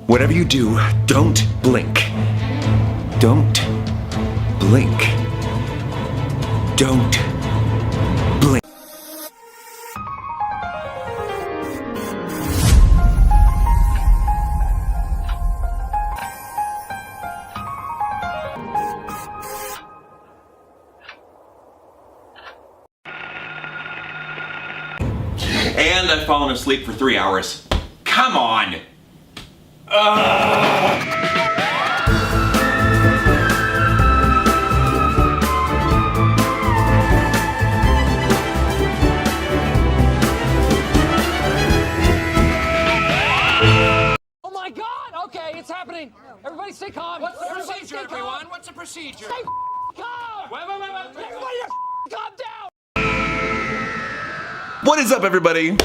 Whatever you do, don't blink. Don't blink. Don't blink. And I've fallen asleep for 3 hours. Come on! Oh my God! Okay, it's happening. Everybody stay calm. What's the procedure, everyone? What's the procedure? Stay calm! Wait. Everybody just calm down! What is up, everybody?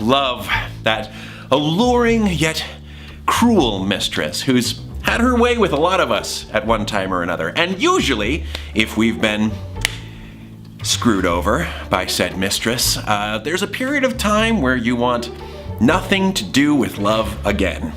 Love, that alluring yet cruel mistress who's had her way with a lot of us at one time or another. And usually, if we've been screwed over by said mistress, there's a period of time where you want nothing to do with love again.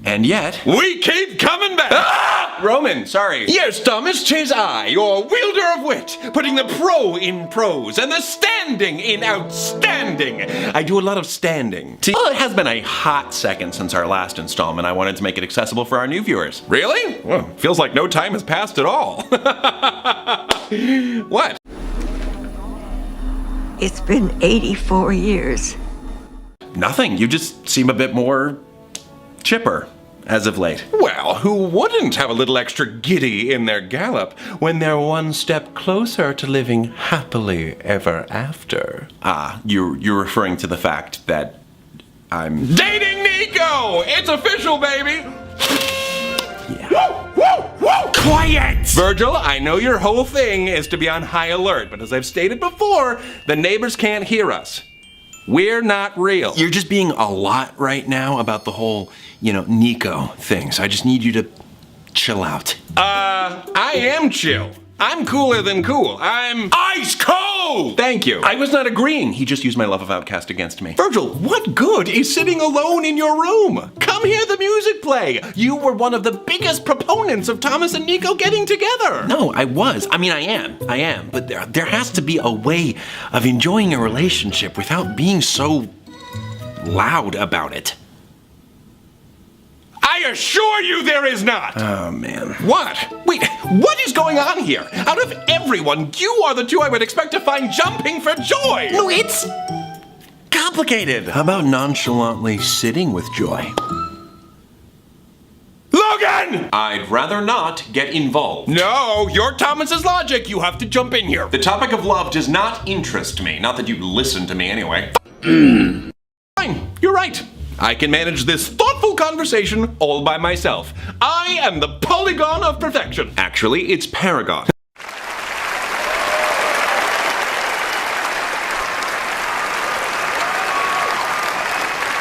And yet, we keep coming back! Roman, sorry. Yes, Thomas, 'tis I, your wielder of wit, putting the pro in prose and the standing in outstanding. I do a lot of standing. Well, it has been a hot second since our last installment. I wanted to make it accessible for our new viewers. Really? Well, feels like no time has passed at all. What? It's been 84 years. Nothing. You just seem a bit more chipper as of late. Well, who wouldn't have a little extra giddy in their gallop when they're one step closer to living happily ever after? You're referring to the fact that I'm Dating Nico! It's official, baby! Yeah. Woo, woo, woo! Quiet! Virgil, I know your whole thing is to be on high alert, but as I've stated before, the neighbors can't hear us. We're not real. You're just being a lot right now about the whole, Nico thing. So I just need you to chill out. I am chill. I'm cooler than cool. I'm ice cold! Thank you. I was not agreeing. He just used my love of Outcast against me. Virgil, what good is sitting alone in your room? Come hear the music play. You were one of the biggest proponents of Thomas and Nico getting together. No, I was. I am. But there has to be a way of enjoying a relationship without being so loud about it. I assure you there is not! Oh, man. What? Wait, what is going on here? Out of everyone, you are the two I would expect to find jumping for joy! No, it's complicated. How about nonchalantly sitting with joy? Logan! I'd rather not get involved. No, you're Thomas's logic. You have to jump in here. The topic of love does not interest me. Not that you listen to me anyway. Fine, you're right. I can manage this thoughtful conversation all by myself. I am the polygon of perfection. Actually, it's Paragon.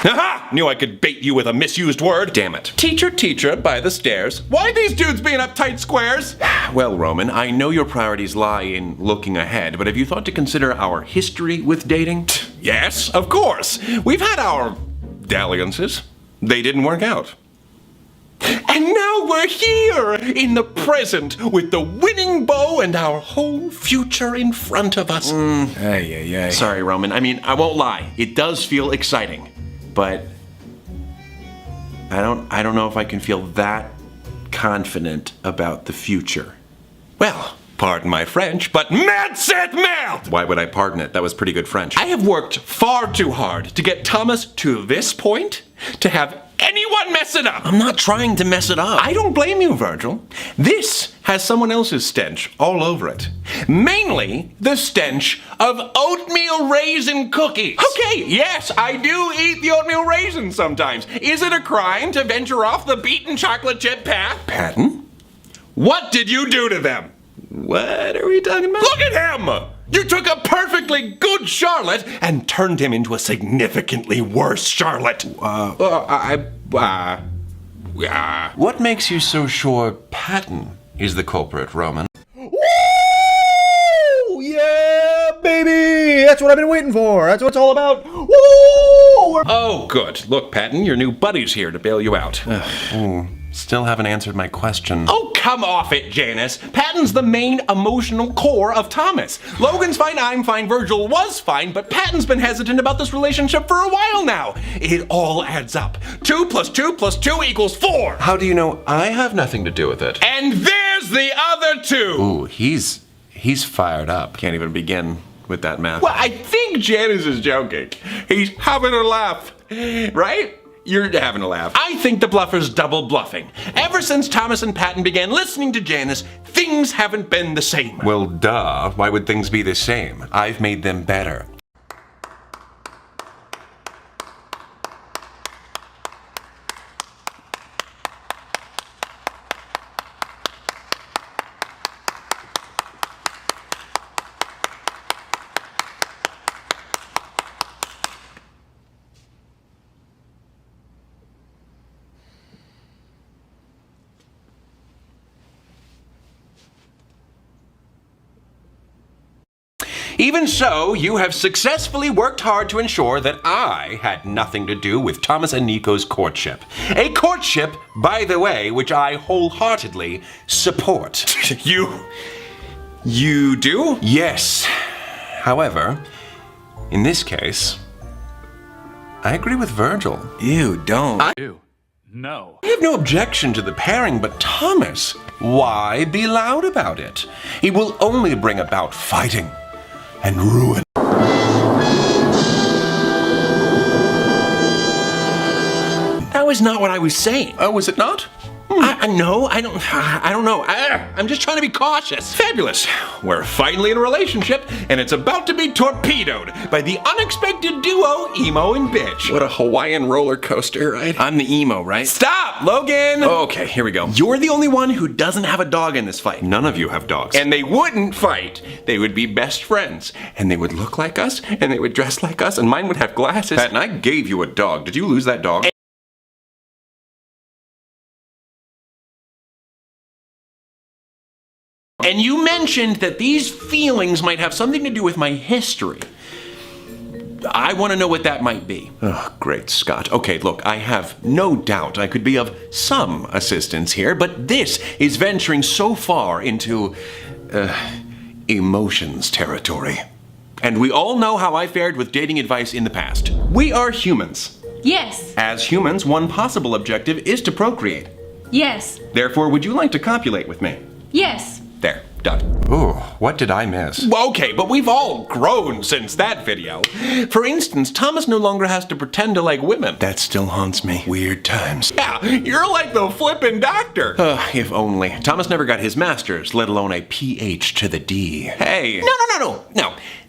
Aha! Knew I could bait you with a misused word. Damn it. Teacher, by the stairs. Why these dudes being uptight squares? Well, Roman, I know your priorities lie in looking ahead, but have you thought to consider our history with dating? Yes, of course. We've had our dalliances. They didn't work out. And now we're here in the present with the winning bow and our whole future in front of us. Sorry, Roman. I won't lie. It does feel exciting, but I don't know if I can feel that confident about the future. Well, pardon my French, but mad set melt! Why would I pardon it? That was pretty good French. I have worked far too hard to get Thomas to this point, to have anyone mess it up. I'm not trying to mess it up. I don't blame you, Virgil. This has someone else's stench all over it. Mainly the stench of oatmeal raisin cookies. Okay, yes, I do eat the oatmeal raisins sometimes. Is it a crime to venture off the beaten chocolate chip path? Patton? What did you do to them? What are we talking about? Look at him! You took a perfectly good Charlotte and turned him into a significantly worse Charlotte. What makes you so sure Patton is the culprit, Roman? Woo! Yeah, baby! That's what I've been waiting for. That's what it's all about. Woo! 4. Oh, good. Look, Patton, your new buddy's here to bail you out. Still haven't answered my question. Oh, come off it, Janus. Patton's the main emotional core of Thomas. Logan's fine, I'm fine, Virgil was fine, but Patton's been hesitant about this relationship for a while now. It all adds up. 2 + 2 + 2 = 4. How do you know I have nothing to do with it? And there's the other 2. Ooh, he's fired up. Can't even begin with that math. Well, I think Janus is joking. He's having a laugh, right? You're having a laugh. I think the bluffer's double bluffing. Ever since Thomas and Patton began listening to Janus, things haven't been the same. Well, duh. Why would things be the same? I've made them better. Even so, you have successfully worked hard to ensure that I had nothing to do with Thomas and Nico's courtship. A courtship, by the way, which I wholeheartedly support. You do? Yes. However, in this case, I agree with Virgil. You don't. No. I have no objection to the pairing, but Thomas, why be loud about it? It will only bring about fighting and ruin. That was not what I was saying. Oh, was it not? No, I don't know. I'm just trying to be cautious. Fabulous. We're finally in a relationship, and it's about to be torpedoed by the unexpected duo, Emo and Bitch. What a Hawaiian roller coaster, right? I'm the emo, right? Stop, Logan! Okay, here we go. You're the only one who doesn't have a dog in this fight. None of you have dogs. And they wouldn't fight. They would be best friends. And they would look like us, and they would dress like us, and mine would have glasses. Patton, I gave you a dog. Did you lose that dog? And you mentioned that these feelings might have something to do with my history. I want to know what that might be. Oh, great Scott. Okay, look, I have no doubt I could be of some assistance here, but this is venturing so far into, emotions territory. And we all know how I fared with dating advice in the past. We are humans. Yes. As humans, one possible objective is to procreate. Yes. Therefore, would you like to copulate with me? Yes. There, done. Ooh, what did I miss? Okay, but we've all grown since that video. For instance, Thomas no longer has to pretend to like women. That still haunts me. Weird times. Yeah, you're like the flippin' doctor. If only. Thomas never got his master's, let alone a PH to the D. Hey. No.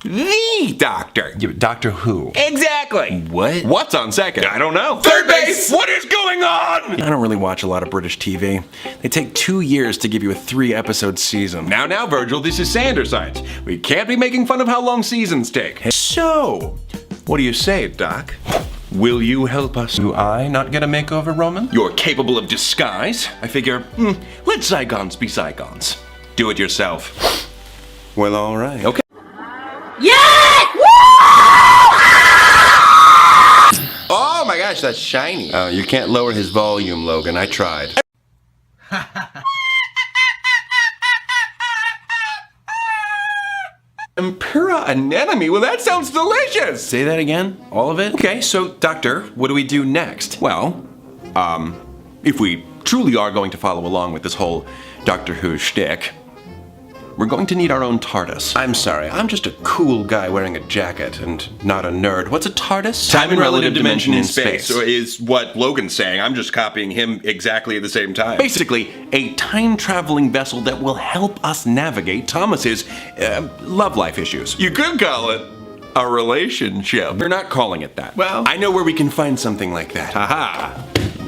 The doctor. Yeah, Doctor Who? Exactly. What? What's on second? I don't know. Third base! What is going on? I don't really watch a lot of British TV. They take 2 years to give you a 3-episode season. Now, Virgil, this is Sandersides. We can't be making fun of how long seasons take. So, what do you say, Doc? Will you help us? Do I not get a makeover, Roman? You're capable of disguise. I figure, let Zygons be Zygons. Do it yourself. Well, all right. Okay. Oh my gosh, that's shiny. Oh, you can't lower his volume, Logan. I tried. Pura anemone? Well, that sounds delicious! Say that again? All of it? Okay, so, Doctor, what do we do next? Well, if we truly are going to follow along with this whole Doctor Who shtick, we're going to need our own TARDIS. I'm sorry, I'm just a cool guy wearing a jacket and not a nerd. What's a TARDIS? Time and relative dimension in space. So is what Logan's saying. I'm just copying him exactly at the same time. Basically, a time-traveling vessel that will help us navigate Thomas's love life issues. You could call it a relationship. You're not calling it that. Well, I know where we can find something like that. Haha.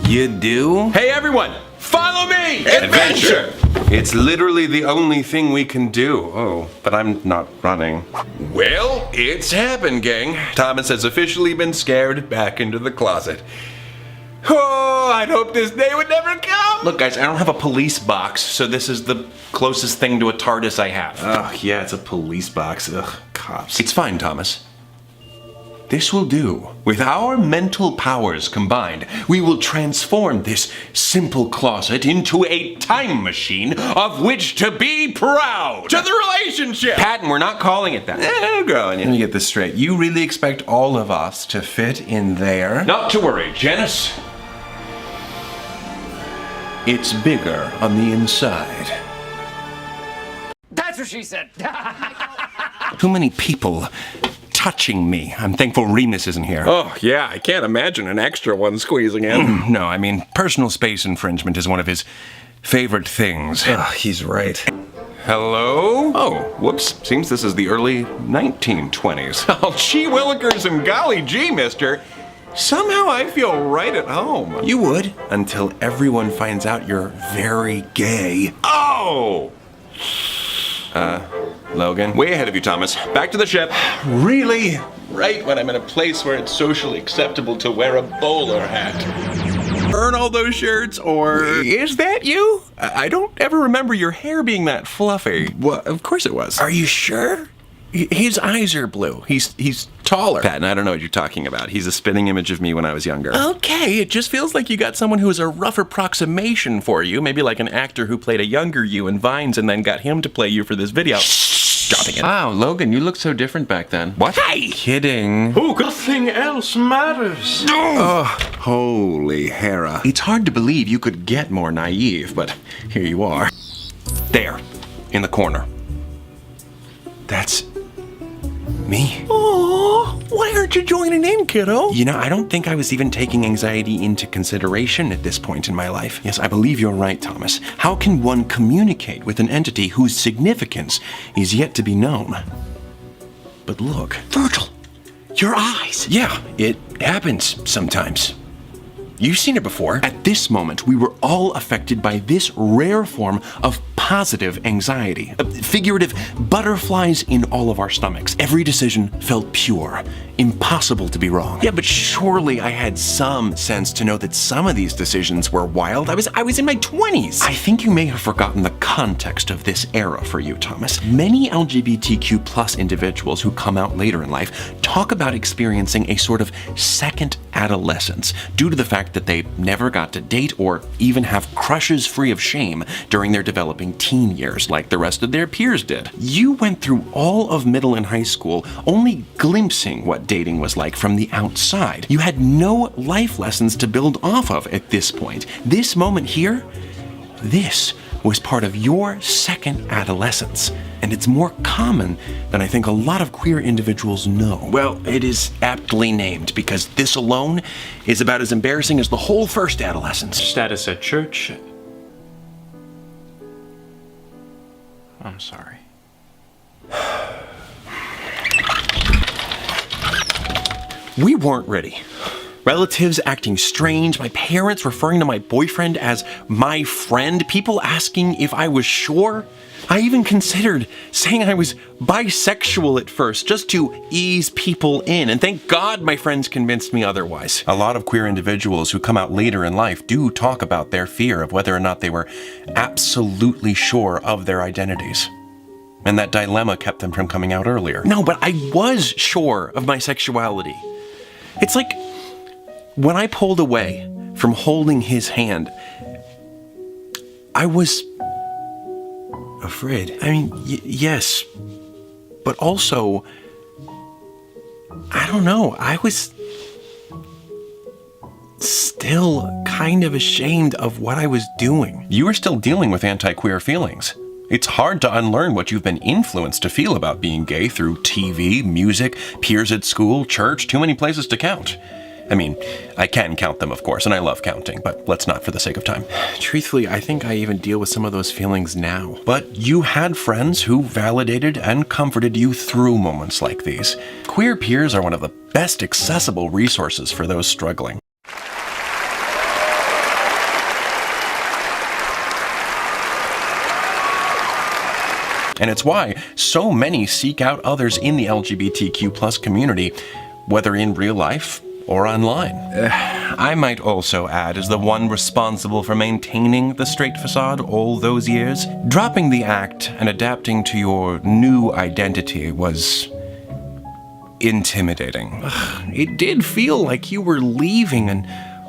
You do? Hey everyone, follow me! Adventure! It's literally the only thing we can do. Oh, but I'm not running. Well, it's happened, gang. Thomas has officially been scared back into the closet. Oh, I'd hope this day would never come. Look, guys, I don't have a police box, so this is the closest thing to a TARDIS I have. Oh, yeah, it's a police box. Ugh, cops. It's fine, Thomas. this will do. With our mental powers combined, we will transform this simple closet into a time machine of which to be proud. To the relationship! Patton, we're not calling it that. I'm growing. Let me get this straight. You really expect all of us to fit in there? Not to worry, Janus. It's bigger on the inside. That's what she said. Too many people touching me. I'm thankful Remus isn't here. Oh, yeah, I can't imagine an extra one squeezing in. No, I mean, personal space infringement is one of his favorite things. He's right. Hello? Oh, whoops. Seems this is the early 1920s. Oh, gee willikers and golly gee, mister. Somehow I feel right at home. You would. Until everyone finds out you're very gay. Oh! Logan? Way ahead of you, Thomas. Back to the ship. Really? Right when I'm in a place where it's socially acceptable to wear a bowler hat. Burn all those shirts, or... Is that you? I don't ever remember your hair being that fluffy. Well, of course it was. Are you sure? His eyes are blue. He's taller. Patton, I don't know what you're talking about. He's a spitting image of me when I was younger. Okay, it just feels like you got someone who is a rough approximation for you. Maybe like an actor who played a younger you in Vines and then got him to play you for this video. Dropping it. Wow, Logan, you looked so different back then. What? Hey! Kidding. Nothing else matters. Oh, holy Hera. It's hard to believe you could get more naive, but here you are. There, in the corner. That's me. Oh, why aren't you joining in, kiddo? You know, I don't think I was even taking anxiety into consideration at this point in my life. Yes, I believe you're right, Thomas. How can one communicate with an entity whose significance is yet to be known? But look. Virgil, your eyes. Yeah, it happens sometimes. You've seen it before. At this moment, we were all affected by this rare form of positive anxiety. Figurative butterflies in all of our stomachs. Every decision felt pure, impossible to be wrong. Yeah, but surely I had some sense to know that some of these decisions were wild. I was in my 20s. I think you may have forgotten the context of this era for you, Thomas. Many LGBTQ plus individuals who come out later in life talk about experiencing a sort of second adolescence due to the fact that they never got to date or even have crushes free of shame during their developing teen years like the rest of their peers did. You went through all of middle and high school only glimpsing what dating was like from the outside. You had no life lessons to build off of at this point. This moment here, this was part of your second adolescence. And it's more common than I think a lot of queer individuals know. Well, it is aptly named because this alone is about as embarrassing as the whole first adolescence. Status at church. I'm sorry. We weren't ready. Relatives acting strange, my parents referring to my boyfriend as my friend, people asking if I was sure. I even considered saying I was bisexual at first, just to ease people in, and thank God my friends convinced me otherwise. A lot of queer individuals who come out later in life do talk about their fear of whether or not they were absolutely sure of their identities. And that dilemma kept them from coming out earlier. No, but I was sure of my sexuality. It's like when I pulled away from holding his hand, I was afraid. I mean, yes, but also, I don't know, I was still kind of ashamed of what I was doing. You are still dealing with anti-queer feelings. It's hard to unlearn what you've been influenced to feel about being gay through TV, music, peers at school, church, too many places to count. I mean, I can count them, of course, and I love counting, but let's not for the sake of time. Truthfully, I think I even deal with some of those feelings now. But you had friends who validated and comforted you through moments like these. Queer peers are one of the best accessible resources for those struggling. And it's why so many seek out others in the LGBTQ plus community, whether in real life or online. I might also add, as the one responsible for maintaining the straight facade all those years, dropping the act and adapting to your new identity was intimidating. It did feel like you were leaving an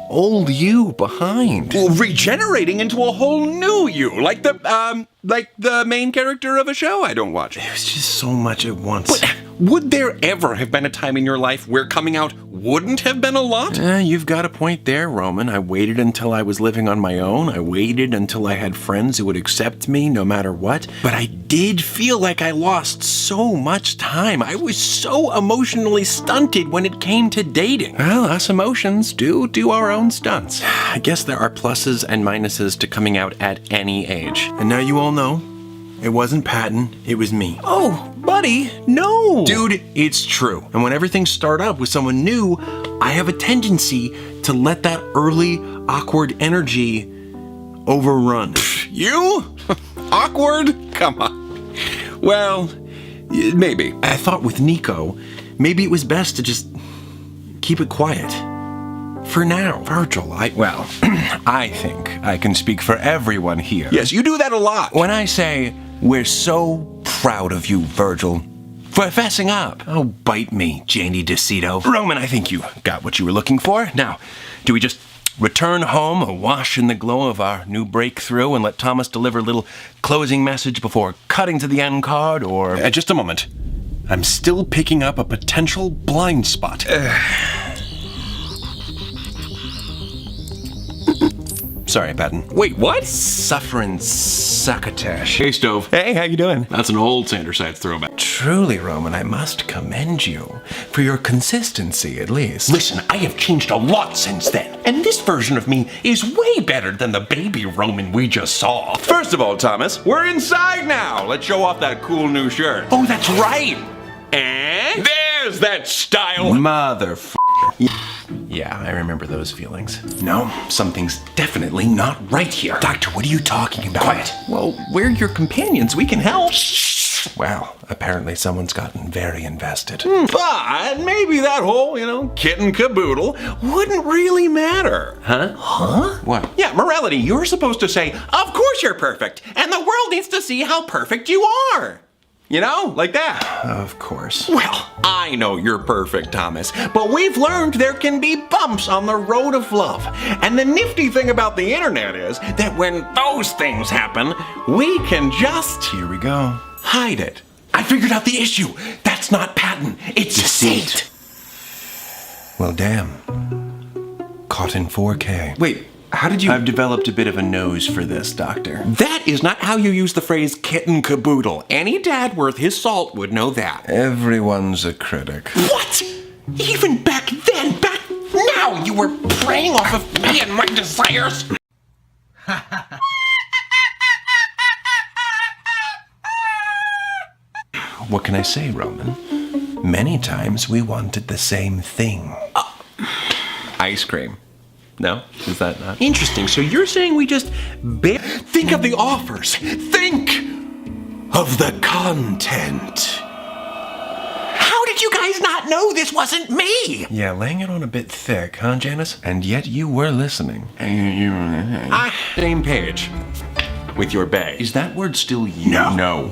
old you behind. Well, regenerating into a whole new you, like the main character of a show I don't watch. It was just so much at once. But would there ever have been a time in your life where coming out wouldn't have been a lot? You've got a point there, Roman. I waited until I was living on my own. I waited until I had friends who would accept me no matter what. But I did feel like I lost so much time. I was so emotionally stunted when it came to dating. Well, us emotions do our own stunts. I guess there are pluses and minuses to coming out at any age. And now you all know, it wasn't Patton, it was me. Oh, buddy, no. Dude, it's true. And when things start up with someone new, I have a tendency to let that early, awkward energy overrun. You? Awkward? Come on. Well, maybe. I thought with Nico, maybe it was best to just keep it quiet. For now. Virgil, I think I can speak for everyone here. Yes, you do that a lot. When I say, we're so proud of you, Virgil, for fessing up. Oh, bite me, Janie DeCito. Roman, I think you got what you were looking for. Now, do we just return home, awash in the glow of our new breakthrough, and let Thomas deliver a little closing message before cutting to the end card, or... just a moment. I'm still picking up a potential blind spot. Sorry, Patton. Wait, what? Suffering succotash. Hey, Stove. Hey, how you doing? That's an old Sandersides throwback. Truly, Roman, I must commend you for your consistency, at least. Listen, I have changed a lot since then, and this version of me is way better than the baby Roman we just saw. First of all, Thomas, we're inside now. Let's show off that cool new shirt. Oh, that's right. And there's that style. Motherfucker. Yeah, I remember those feelings. No, something's definitely not right here. Doctor, what are you talking about? Quiet. Well, we're your companions. We can help. Well, apparently someone's gotten very invested. But maybe that whole, kit and caboodle wouldn't really matter. Huh? Huh? What? Yeah, morality, you're supposed to say, of course you're perfect, and the world needs to see how perfect you are. Like that. Of course. Well, I know you're perfect, Thomas, but we've learned there can be bumps on the road of love. And the nifty thing about the internet is that when those things happen, we can just... Here we go. Hide it. I figured out the issue. That's not Patton. It's deceit. Well, damn. Caught in 4K. Wait. How did you... I've developed a bit of a nose for this, Doctor. That is not how you use the phrase kit and caboodle. Any dad worth his salt would know that. Everyone's a critic. What? Even back then, back now, you were preying off of me and my desires? What can I say, Roman? Many times we wanted the same thing. Ice cream. No? Is that not? Interesting. So you're saying we just think of the offers. Think of the content. How did you guys not know this wasn't me? Yeah, laying it on a bit thick, huh, Janus? And yet you were listening. Same page with your bae. Is that word still used? No.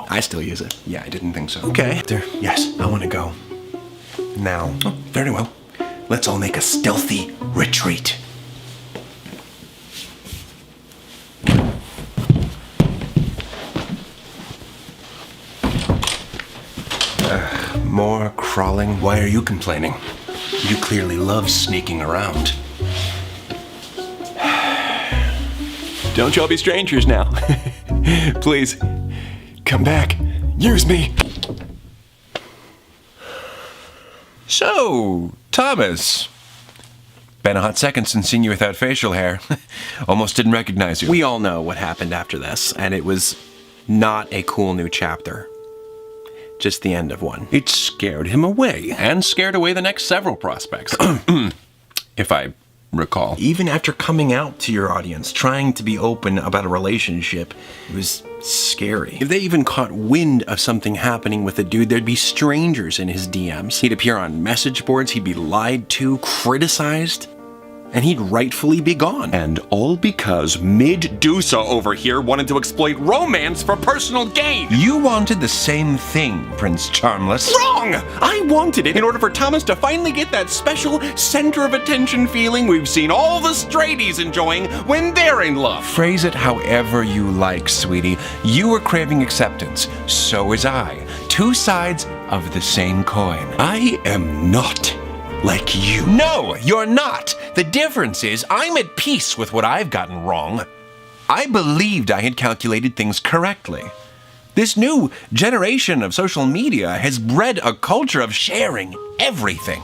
I still use it. Yeah, I didn't think so. Okay. Yes, I want to go. Now. Oh, very well. Let's all make a stealthy retreat. More crawling? Why are you complaining? You clearly love sneaking around. Don't y'all be strangers now. Please, come back. Use me. So, Thomas. Been a hot second since seeing you without facial hair. Almost didn't recognize you. We all know what happened after this, and it was not a cool new chapter. Just the end of one. It scared him away, and scared away the next several prospects. If I recall. Even after coming out to your audience, trying to be open about a relationship, it was scary. If they even caught wind of something happening with a dude, there'd be strangers in his DMs. He'd appear on message boards, he'd be lied to, criticized. and he'd rightfully be gone. And all because Medusa over here wanted to exploit romance for personal gain. You wanted the same thing, Prince Charmless. Wrong! I wanted it in order for Thomas to finally get that special center of attention feeling we've seen all the straighties enjoying when they're in love. Phrase it however you like, sweetie. You were craving acceptance. So was I. Two sides of the same coin. I am not like you. No, you're not. The difference is I'm at peace with what I've gotten wrong. I believed I had calculated things correctly. This new generation of social media has bred a culture of sharing everything.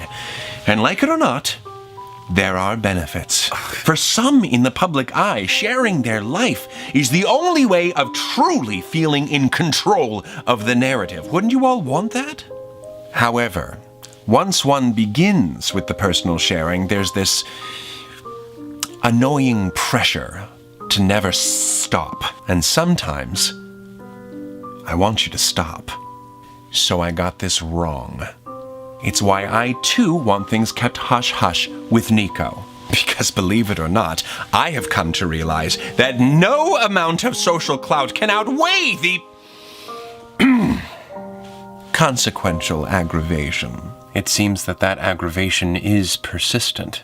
And like it or not, there are benefits. For some in the public eye, sharing their life is the only way of truly feeling in control of the narrative. Wouldn't you all want that? However, once one begins with the personal sharing, there's this annoying pressure to never stop. And sometimes, I want you to stop. So I got this wrong. It's why I too want things kept hush-hush with Nico. Because believe it or not, I have come to realize that no amount of social clout can outweigh the consequential aggravation. It seems that aggravation is persistent,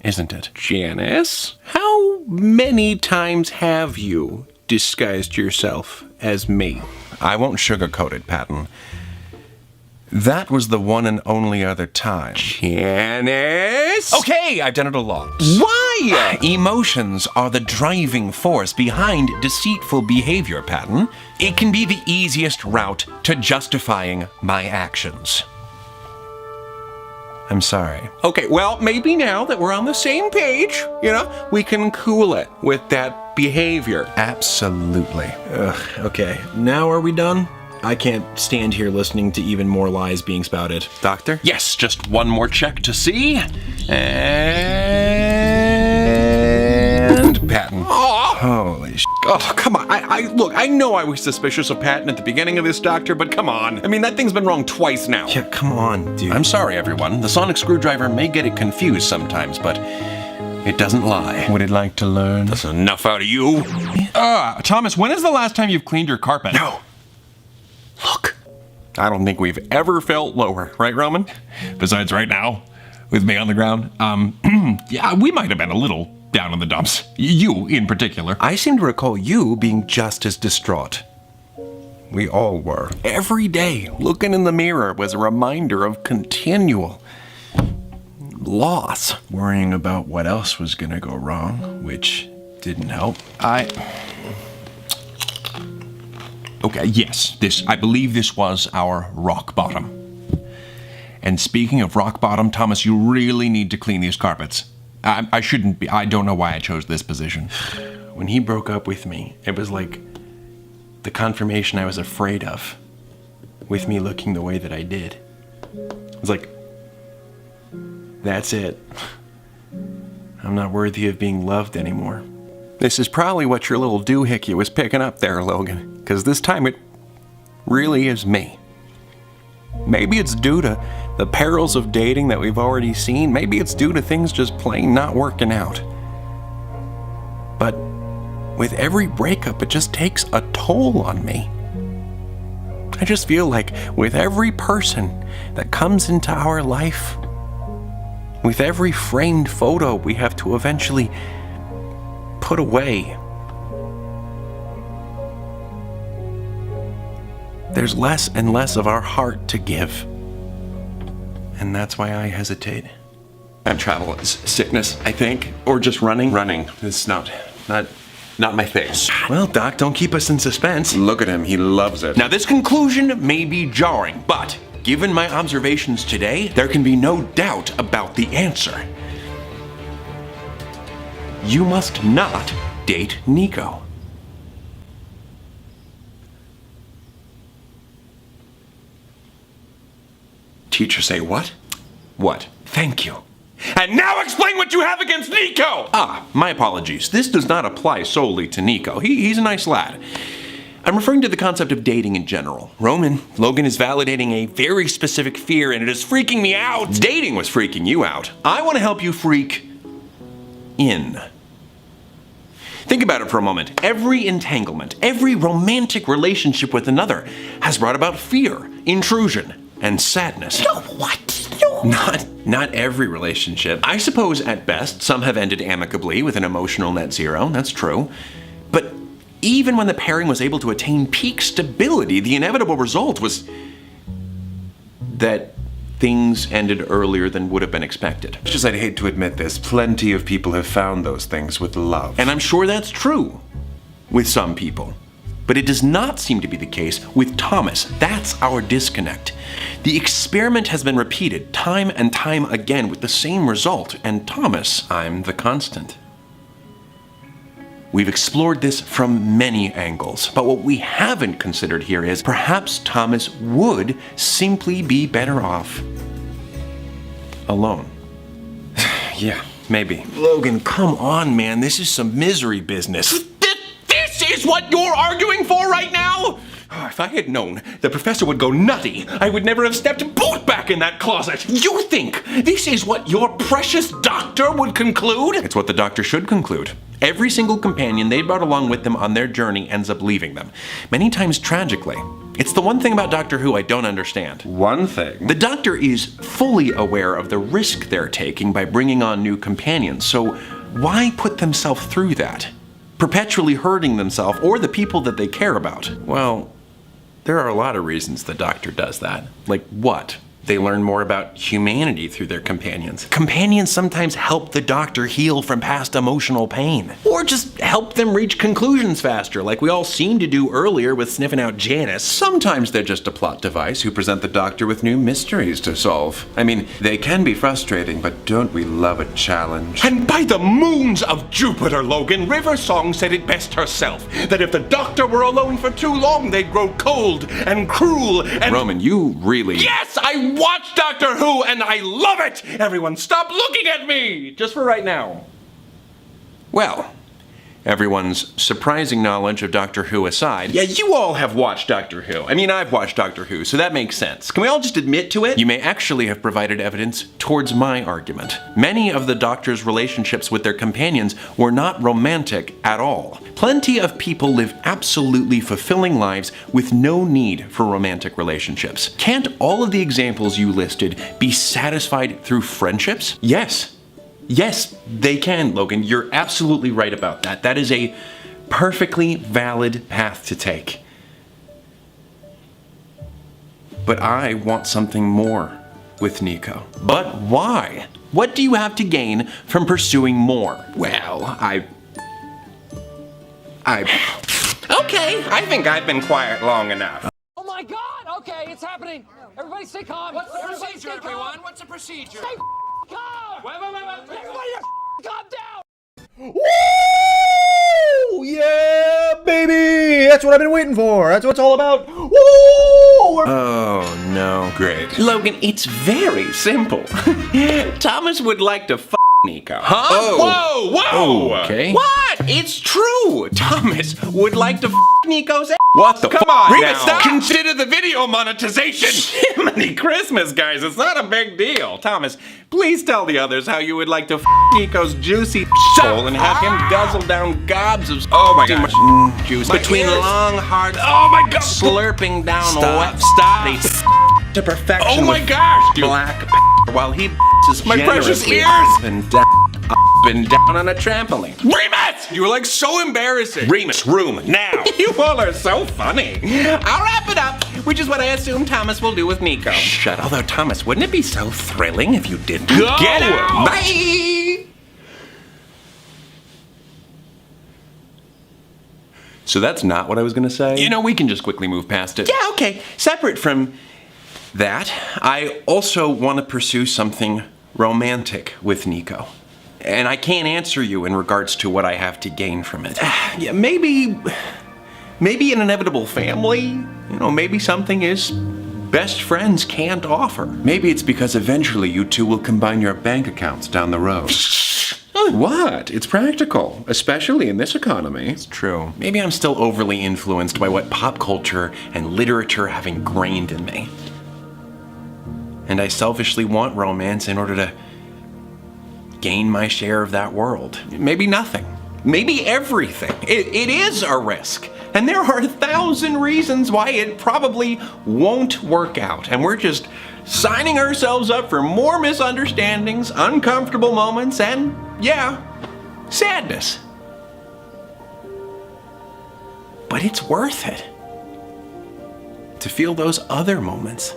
isn't it? Janice, how many times have you disguised yourself as me? I won't sugarcoat it, Patton. That was the one and only other time. Janice? Okay, I've done it a lot. Why? Emotions are the driving force behind deceitful behavior, Patton. It can be the easiest route to justifying my actions. I'm sorry. Okay, well, maybe now that we're on the same page, we can cool it with that behavior. Absolutely. Okay, now are we done? I can't stand here listening to even more lies being spouted. Doctor? Yes, just one more check to see. And Patton. Holy sh**. Oh, come on. Look, I know I was suspicious of Patton at the beginning of this, Doctor, but come on. I mean, that thing's been wrong twice now. Yeah, come on, dude. I'm sorry, everyone. The sonic screwdriver may get it confused sometimes, but it doesn't lie. Would it like to learn? That's enough out of you. Thomas, when is the last time you've cleaned your carpet? No. Look, I don't think we've ever felt lower, right, Roman? Besides right now, with me on the ground, yeah, we might have been a little down in the dumps. You, in particular. I seem to recall you being just as distraught. We all were. Every day, looking in the mirror was a reminder of continual loss. Worrying about what else was gonna go wrong, which didn't help. Okay, yes, I believe this was our rock bottom. And speaking of rock bottom, Thomas, you really need to clean these carpets. I shouldn't be. I don't know why I chose this position. When he broke up with me, it was like the confirmation I was afraid of, with me looking the way that I did. It was like, that's it. I'm not worthy of being loved anymore. This is probably what your little doohickey was picking up there, Logan, because this time it really is me. Maybe it's due to the perils of dating that we've already seen. Maybe it's due to things just plain not working out. But with every breakup, it just takes a toll on me. I just feel like with every person that comes into our life, with every framed photo we have to eventually put away, there's less and less of our heart to give. And that's why I hesitate. Time travel is sickness, I think, or just running. Running is not my face. Well, Doc, don't keep us in suspense. Look at him, he loves it. Now, this conclusion may be jarring, but given my observations today, there can be no doubt about the answer. You must not date Nico. Teacher say what? What? Thank you. And now explain what you have against Nico! My apologies. This does not apply solely to Nico. He's a nice lad. I'm referring to the concept of dating in general. Logan is validating a very specific fear and it is freaking me out. Dating was freaking you out. I want to help you freak in. Think about it for a moment. Every entanglement, every romantic relationship with another has brought about fear, intrusion, and sadness. No, what? No. Not every relationship. I suppose at best some have ended amicably with an emotional net zero, that's true. But even when the pairing was able to attain peak stability, the inevitable result was that things ended earlier than would have been expected. It's just I'd hate to admit this, plenty of people have found those things with love. And I'm sure that's true with some people. But it does not seem to be the case with Thomas. That's our disconnect. The experiment has been repeated time and time again with the same result, and Thomas, I'm the constant. We've explored this from many angles, but what we haven't considered here is perhaps Thomas would simply be better off alone. Yeah, maybe. Logan, come on, man. This is some misery business. This is what you're arguing for right now? Oh, if I had known the professor would go nutty, I would never have stepped boot back in that closet. You think this is what your precious doctor would conclude? It's what the doctor should conclude. Every single companion they brought along with them on their journey ends up leaving them, many times tragically. It's the one thing about Doctor Who I don't understand. One thing. The Doctor is fully aware of the risk they're taking by bringing on new companions, so why put themselves through that? Perpetually hurting themselves or the people that they care about. Well, there are a lot of reasons the Doctor does that. Like what? They learn more about humanity through their companions. Companions sometimes help the Doctor heal from past emotional pain. Or just help them reach conclusions faster, like we all seemed to do earlier with sniffing out Janus. Sometimes they're just a plot device who present the Doctor with new mysteries to solve. I mean, they can be frustrating, but don't we love a challenge? And by the moons of Jupiter, Logan, River Song said it best herself, that if the Doctor were alone for too long, they'd grow cold and cruel and— Roman, you really— Yes, I watch Doctor Who and I love it! Everyone stop looking at me! Just for right now. Well, everyone's surprising knowledge of Doctor Who aside, yeah, you all have watched Doctor Who. I mean, I've watched Doctor Who, so that makes sense. Can we all just admit to it? You may actually have provided evidence towards my argument. Many of the Doctor's relationships with their companions were not romantic at all. Plenty of people live absolutely fulfilling lives with no need for romantic relationships. Can't all of the examples you listed be satisfied through friendships? Yes. Yes, they can, Logan. You're absolutely right about that. That is a perfectly valid path to take. But I want something more with Nico. But why? What do you have to gain from pursuing more? Well, Okay, I think I've been quiet long enough. Oh my God! Okay, it's happening. Everybody stay calm. What's the Everybody procedure, stay calm. everyone? What's the procedure? Stay calm. Wait. Everybody just calm down. Woo! Yeah, baby! That's what I've been waiting for. That's what it's all about. Woo! Oh, no. Great. Logan, it's very simple. Thomas would like to Nico. Huh? Oh. Whoa! Okay. What? It's true! Thomas would like to Nico's ass. What the Come on Rita, now. stop! Consider the video monetization! Jiminy Christmas, guys, it's not a big deal. Thomas, please tell the others how you would like to Nico's juicy soul and have him guzzle down gobs of juice between long, hard slurping down wet to perfection. Oh my with gosh! Black while he his My precious generously ears! up and down on a trampoline. Remus! You were like so embarrassing. Remus, room, now. You all are so funny. I'll wrap it up, which is what I assume Thomas will do with Nico. Shut up. Although, Thomas, wouldn't it be so thrilling if you did Go! Get out! Bye! So that's not what I was gonna say? You know, we can just quickly move past it. Yeah, okay. Separate from that, I also want to pursue something romantic with Nico. And I can't answer you in regards to what I have to gain from it. Yeah, maybe an inevitable family. You know, maybe something his best friends can't offer. Maybe it's because eventually you two will combine your bank accounts down the road. What? It's practical, especially in this economy. It's true. Maybe I'm still overly influenced by what pop culture and literature have ingrained in me. And I selfishly want romance in order to gain my share of that world. Maybe nothing. Maybe everything. It is a risk. And there are 1,000 reasons why it probably won't work out. And we're just signing ourselves up for more misunderstandings, uncomfortable moments, and, yeah, sadness. But it's worth it. To feel those other moments,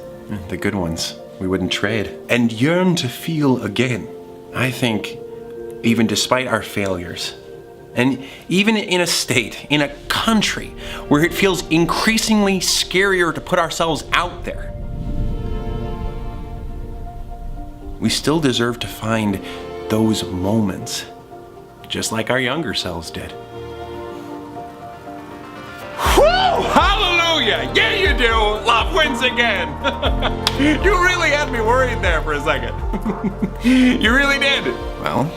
the good ones we wouldn't trade, and yearn to feel again. I think, even despite our failures, and even in a state, in a country, where it feels increasingly scarier to put ourselves out there, we still deserve to find those moments, just like our younger selves did. Woo! Hallelujah! Yeah, you do! Love wins again! You really had me worried there for a second. You really did. Well,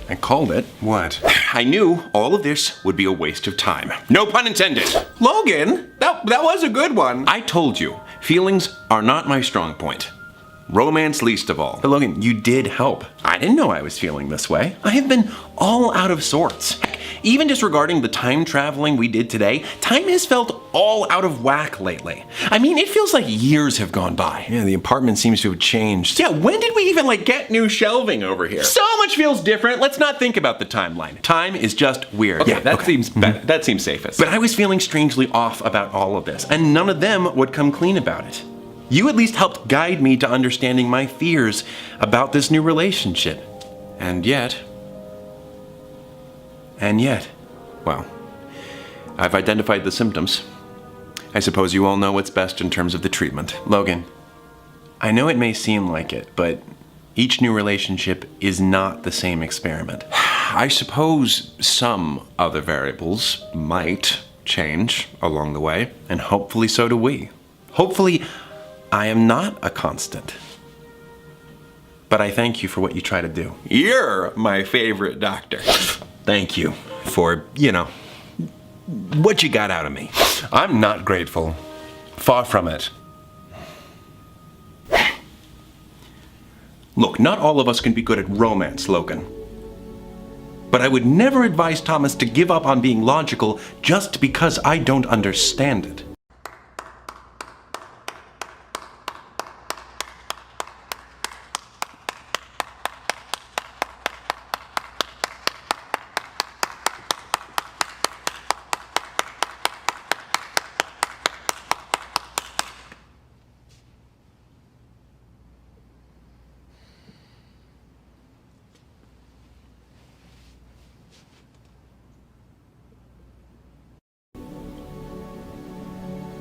I called it. What? I knew all of this would be a waste of time. No pun intended. Logan, that was a good one. I told you, feelings are not my strong point. Romance least of all. But Logan, you did help. I didn't know I was feeling this way. I have been all out of sorts. Heck, even disregarding the time traveling we did today, time has felt all out of whack lately. I mean, it feels like years have gone by. Yeah, the apartment seems to have changed. Yeah, when did we even get new shelving over here? So much feels different. Let's not think about the timeline. Time is just weird. Okay, that seems better. That seems safest. But I was feeling strangely off about all of this, and none of them would come clean about it. You at least helped guide me to understanding my fears about this new relationship. And yet, well, I've identified the symptoms. I suppose you all know what's best in terms of the treatment. Logan, I know it may seem like it, but each new relationship is not the same experiment. I suppose some other variables might change along the way, and hopefully so do we. Hopefully, I am not a constant. But I thank you for what you try to do. You're my favorite doctor. Thank you for, what you got out of me. I'm not grateful. Far from it. Look, not all of us can be good at romance, Logan. But I would never advise Thomas to give up on being logical just because I don't understand it.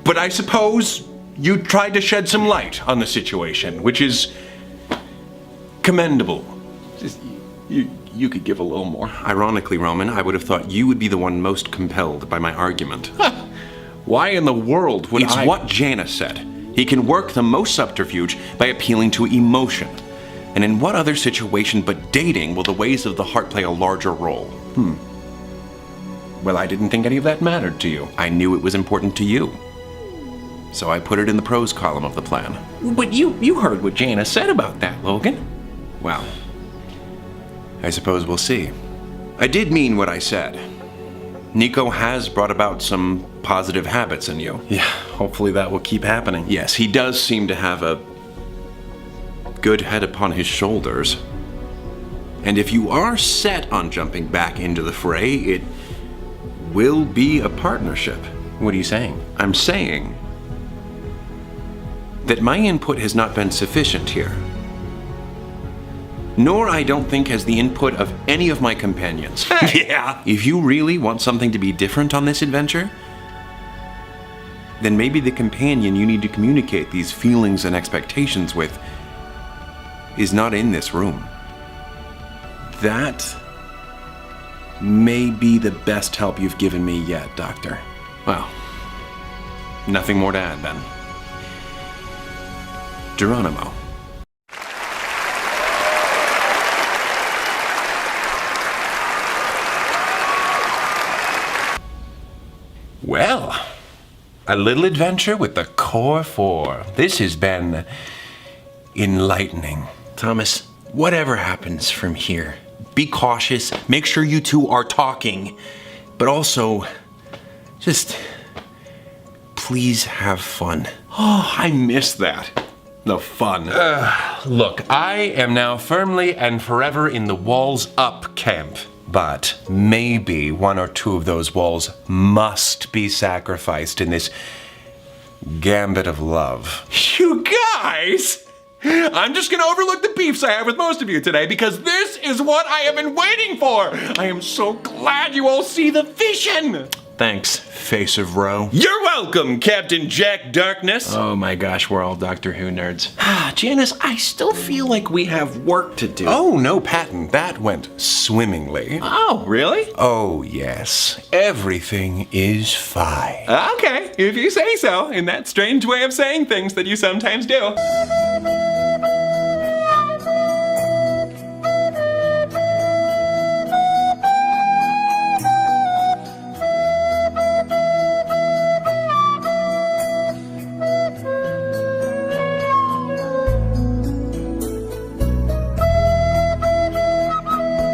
But I suppose you tried to shed some light on the situation, which is commendable. You could give a little more. Ironically, Roman, I would have thought you would be the one most compelled by my argument. Why in the world would I? It's what Janus said. He can work the most subterfuge by appealing to emotion. And in what other situation but dating will the ways of the heart play a larger role? Well, I didn't think any of that mattered to you. I knew it was important to you. So I put it in the pros column of the plan. But you heard what Janus said about that, Logan. Well, I suppose we'll see. I did mean what I said. Nico has brought about some positive habits in you. Yeah, hopefully that will keep happening. Yes, he does seem to have a good head upon his shoulders. And if you are set on jumping back into the fray, it will be a partnership. What are you saying? I'm saying that my input has not been sufficient here. Nor, I don't think, has the input of any of my companions. Hey. Yeah. If you really want something to be different on this adventure, then maybe the companion you need to communicate these feelings and expectations with is not in this room. That may be the best help you've given me yet, Doctor. Well, nothing more to add then. Geronimo. Well, a little adventure with the Core Four. This has been enlightening. Thomas, whatever happens from here, be cautious, make sure you two are talking, but also, just please have fun. Oh, I miss that. The fun. Look, I am now firmly and forever in the walls up camp. But maybe one or two of those walls must be sacrificed in this gambit of love. You guys! I'm just gonna overlook the beefs I have with most of you today because this is what I have been waiting for! I am so glad you all see the vision! Thanks, face of Ro. You're welcome, Captain Jack Darkness! Oh my gosh, we're all Doctor Who nerds. Janus, I still feel like we have work to do. Oh, no, Patton, that went swimmingly. Oh, really? Oh, yes. Everything is fine. Okay, if you say so, in that strange way of saying things that you sometimes do.